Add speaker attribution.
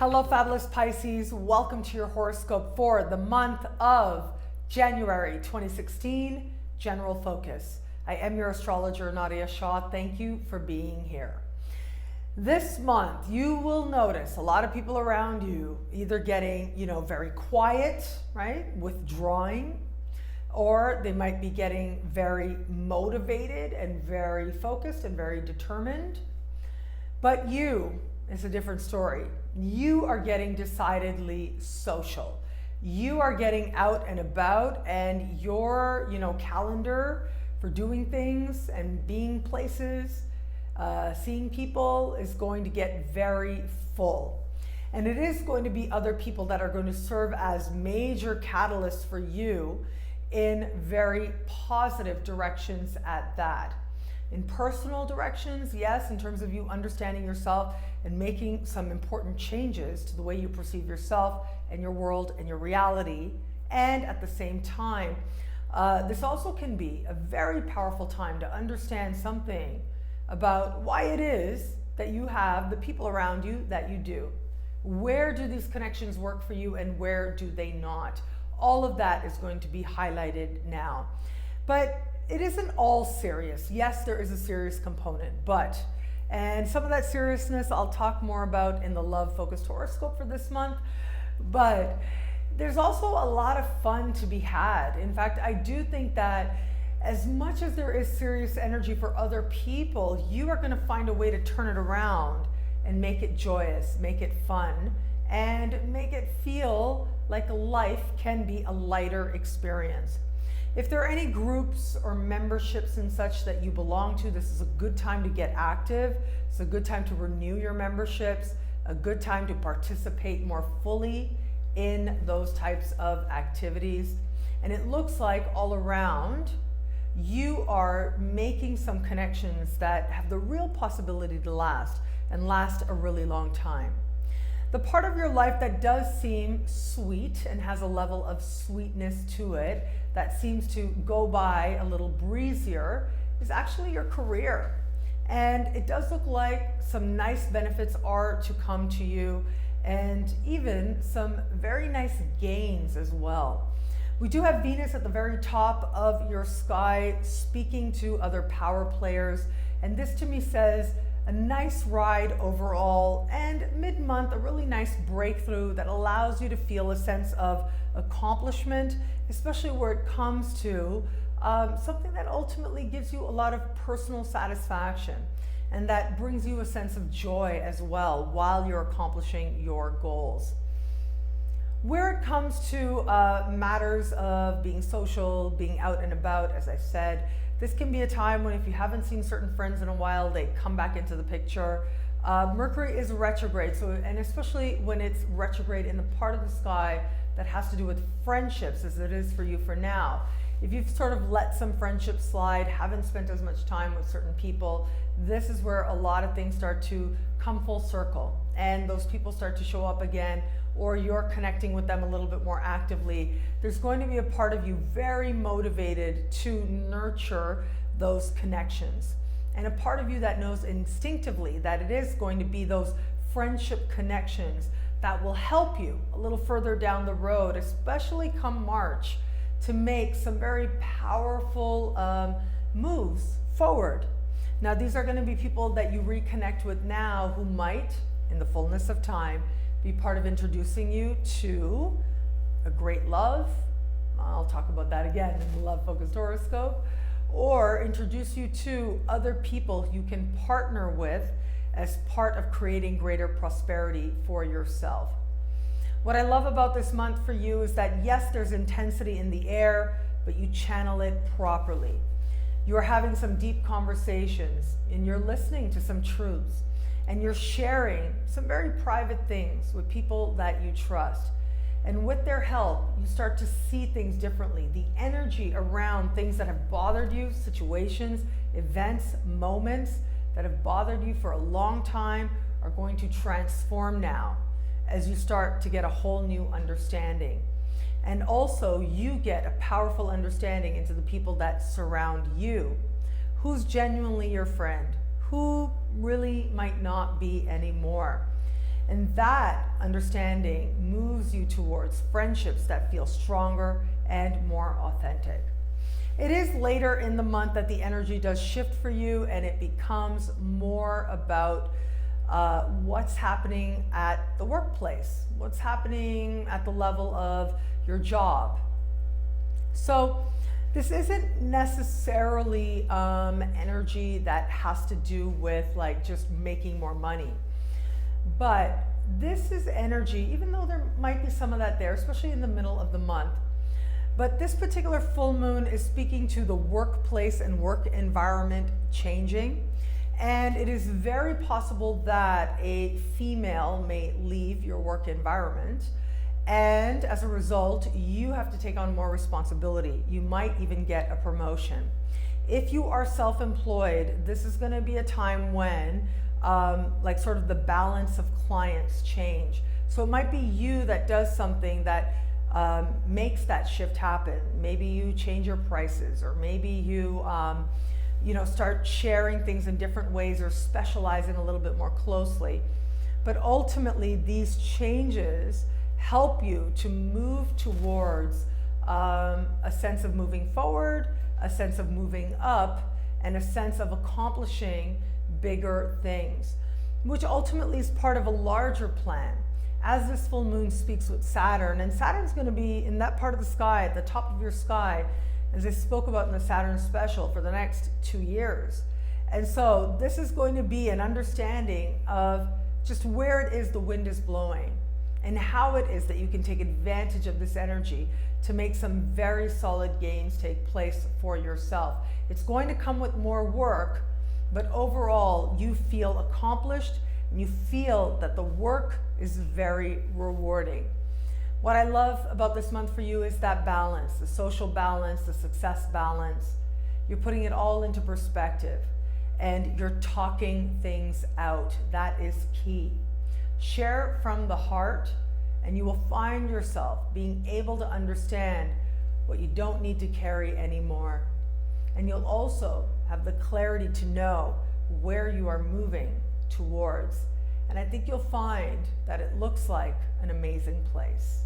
Speaker 1: Hello, fabulous Pisces. Welcome to your horoscope for the month of January 2016, General Focus. I am your astrologer, Nadiya Shah. Thank you for being here. This month, you will notice a lot of people around you either getting, very quiet, right? Withdrawing, or they might be getting very motivated and very focused and very determined. But you, it's a different story. You are getting decidedly social. You are getting out and about, and your calendar for doing things and being places, seeing people is going to get very full. And it is going to be other people that are going to serve as major catalysts for you in very positive directions at that. In personal directions, yes, in terms of you understanding yourself and making some important changes to the way you perceive yourself and your world and your reality. And at the same time, this also can be a very powerful time to understand something about why it is that you have the people around you that you do. Where do these connections work for you and where do they not? All of that is going to be highlighted now. But it isn't all serious. Yes, there is a serious component, and some of that seriousness I'll talk more about in the love-focused horoscope for this month, but there's also a lot of fun to be had. In fact, I do think that as much as there is serious energy for other people, you are going to find a way to turn it around and make it joyous, make it fun, and make it feel like life can be a lighter experience. If there are any groups or memberships and such that you belong to, this is a good time to get active. It's a good time to renew your memberships, a good time to participate more fully in those types of activities. And it looks like all around, you are making some connections that have the real possibility to last and last a really long time. The part of your life that does seem sweet and has a level of sweetness to it, that seems to go by a little breezier, is actually your career. And it does look like some nice benefits are to come to you, and even some very nice gains as well. We do have Venus at the very top of your sky speaking to other power players, and this to me says a nice ride overall, and mid-month a really nice breakthrough that allows you to feel a sense of accomplishment, especially where it comes to something that ultimately gives you a lot of personal satisfaction, and that brings you a sense of joy as well while you're accomplishing your goals. Where it comes to matters of being social, being out and about, as I said, this can be a time when if you haven't seen certain friends in a while, they come back into the picture. Mercury is retrograde, and especially when it's retrograde in the part of the sky that has to do with friendships as it is for you for now. If you've sort of let some friendships slide, haven't spent as much time with certain people, this is where a lot of things start to come full circle and those people start to show up again, or you're connecting with them a little bit more actively. There's going to be a part of you very motivated to nurture those connections, and a part of you that knows instinctively that it is going to be those friendship connections that will help you a little further down the road, especially come March, to make some very powerful moves forward. Now, these are going to be people that you reconnect with now who might, in the fullness of time, be part of introducing you to a great love. I'll talk about that again in the love-focused horoscope. Or introduce you to other people you can partner with as part of creating greater prosperity for yourself. What I love about this month for you is that yes, there's intensity in the air, but you channel it properly. You're having some deep conversations and you're listening to some truths, and you're sharing some very private things with people that you trust. And with their help, you start to see things differently. The energy around things that have bothered you, situations, events, moments that have bothered you for a long time are going to transform now as you start to get a whole new understanding. And also you get a powerful understanding into the people that surround you. Who's genuinely your friend? Who really might not be anymore? And that understanding moves you towards friendships that feel stronger and more authentic. It is later in the month that the energy does shift for you, and it becomes more about what's happening at the workplace, what's happening at the level of your job. So this isn't necessarily energy that has to do with like just making more money. But this is energy, even though there might be some of that there, especially in the middle of the month. But this particular full moon is speaking to the workplace and work environment changing. And it is very possible that a female may leave your work environment. And as a result, you have to take on more responsibility. You might even get a promotion. If you are self-employed, this is going to be a time when like sort of the balance of clients change. So it might be you that does something that makes that shift happen. Maybe you change your prices, or maybe you start sharing things in different ways, or specializing a little bit more closely. But ultimately, these changes help you to move towards a sense of moving forward, a sense of moving up, and a sense of accomplishing bigger things, which ultimately is part of a larger plan. As this full moon speaks with Saturn, and Saturn's going to be in that part of the sky, at the top of your sky, as I spoke about in the Saturn special, for the next 2 years. And so this is going to be an understanding of just where it is the wind is blowing, and how it is that you can take advantage of this energy to make some very solid gains take place for yourself. It's going to come with more work, but overall you feel accomplished, and you feel that the work is very rewarding. What I love about this month for you is that balance, the social balance, the success balance. You're putting it all into perspective, and you're talking things out. That is key. Share from the heart, and you will find yourself being able to understand what you don't need to carry anymore. And you'll also have the clarity to know where you are moving towards. And I think you'll find that it looks like an amazing place.